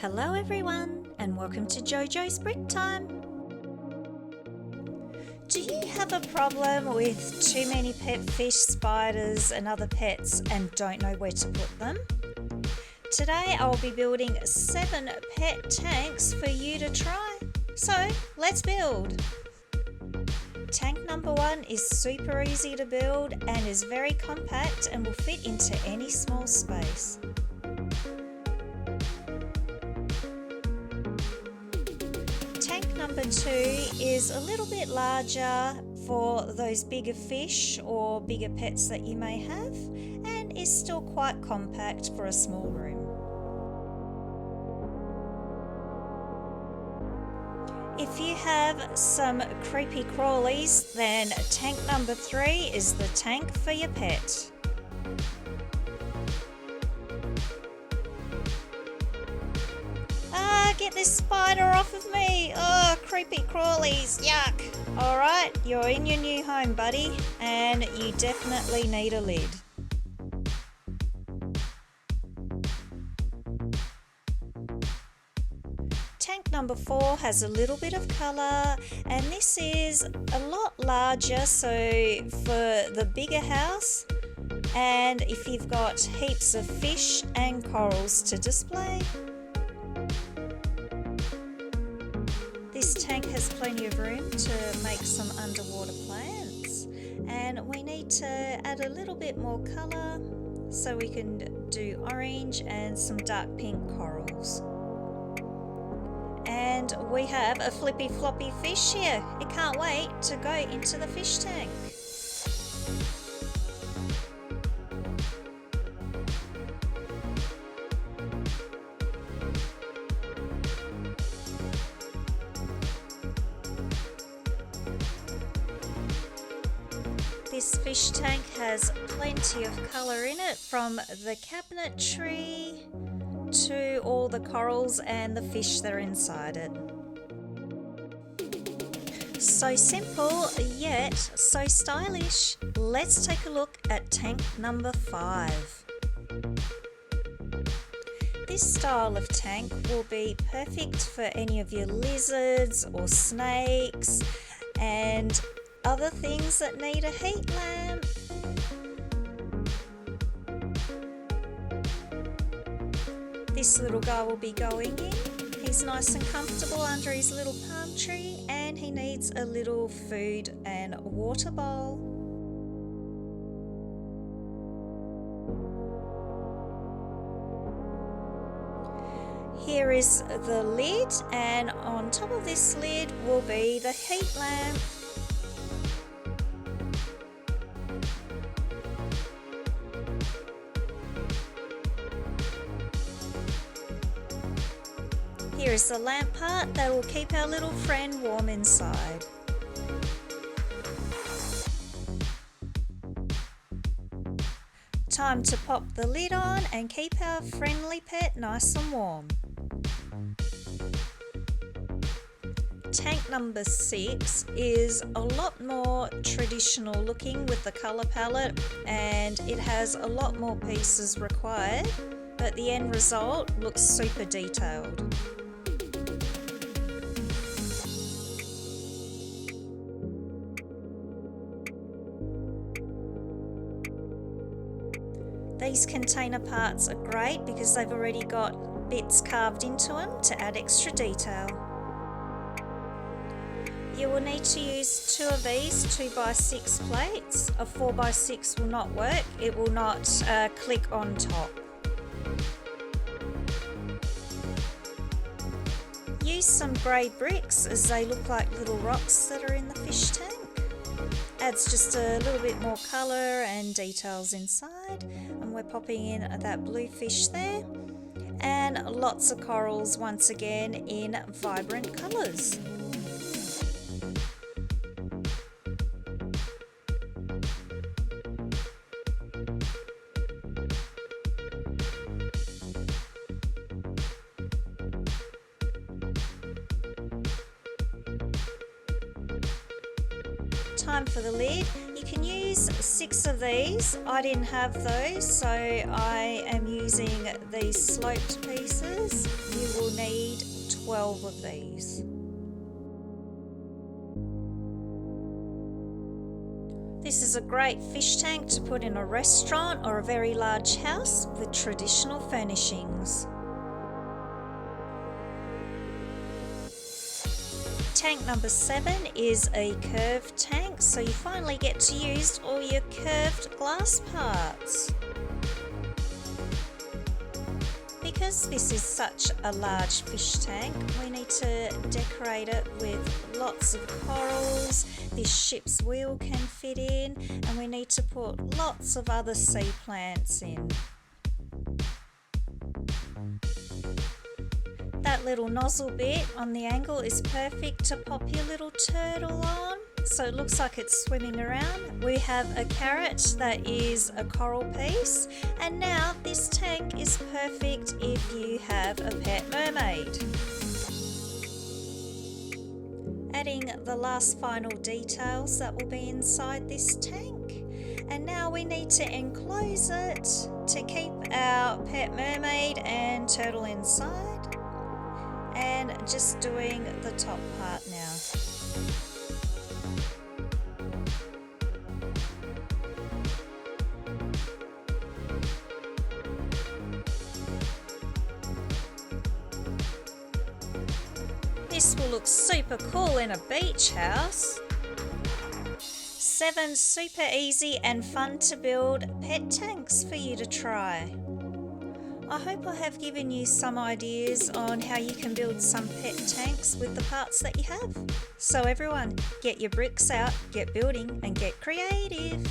Hello everyone and welcome to JoJo's Brick Time. Do you have a problem with too many pet fish, spiders and other pets and don't know where to put them? Today I'll be building 7 pet tanks for you to try. So let's build. Tank number 1 is super easy to build and is very compact and will fit into any small space. Tank number 2 is a little bit larger for those bigger fish or bigger pets that you may have, and is still quite compact for a small room. If you have some creepy crawlies, then tank number 3 is the tank for your pet. Get this spider off of me! Oh, creepy crawlies, yuck! Alright, you're in your new home, buddy, and you definitely need a lid. Tank number 4 has a little bit of colour, and this is a lot larger, so for the bigger house, and if you've got heaps of fish and corals to display. This tank has plenty of room to make some underwater plants, and we need to add a little bit more colour so we can do orange and some dark pink corals. And we have a flippy floppy fish here. It can't wait to go into the fish tank. This fish tank has plenty of colour in it, from the cabinetry to all the corals and the fish that are inside it. So simple yet so stylish. Let's take a look at tank number 5. This style of tank will be perfect for any of your lizards or snakes and other things that need a heat lamp. This little guy will be going in. He's nice and comfortable under his little palm tree, and he needs a little food and water bowl. Here is the lid, and on top of this lid will be the heat lamp. Here is the lamp part that will keep our little friend warm inside. Time to pop the lid on and keep our friendly pet nice and warm. Tank number 6 is a lot more traditional looking with the colour palette, and it has a lot more pieces required, but the end result looks super detailed. These container parts are great because they've already got bits carved into them to add extra detail. You will need to use 2 of these 2x6 plates. A 4x6 will not work, it will not click on top. Use some grey bricks as they look like little rocks that are in the fish tank. Adds just a little bit more colour and details inside, and we're popping in that blue fish there, and lots of corals once again in vibrant colours. Time for the lid. You can use 6 of these. I didn't have those, so I am using these sloped pieces. pieces, you will need 12 of these. This is a great fish tank to put in a restaurant or a very large house with traditional furnishings. Tank number 7 is a curved tank, so you finally get to use all your curved glass parts. Because this is such a large fish tank, we need to decorate it with lots of corals. This ship's wheel can fit in, and we need to put lots of other sea plants in. That little nozzle bit on the angle is perfect to pop your little turtle on, so it looks like it's swimming around. We have a carrot that is a coral piece, and now this tank is perfect if you have a pet mermaid. Adding the last final details that will be inside this tank, and now we need to enclose it to keep our pet mermaid and turtle inside. And just doing the top part now. This will look super cool in a beach house. 7 super easy and fun to build pet tanks for you to try. I hope I have given you some ideas on how you can build some pet tanks with the parts that you have. So everyone, get your bricks out, get building and get creative.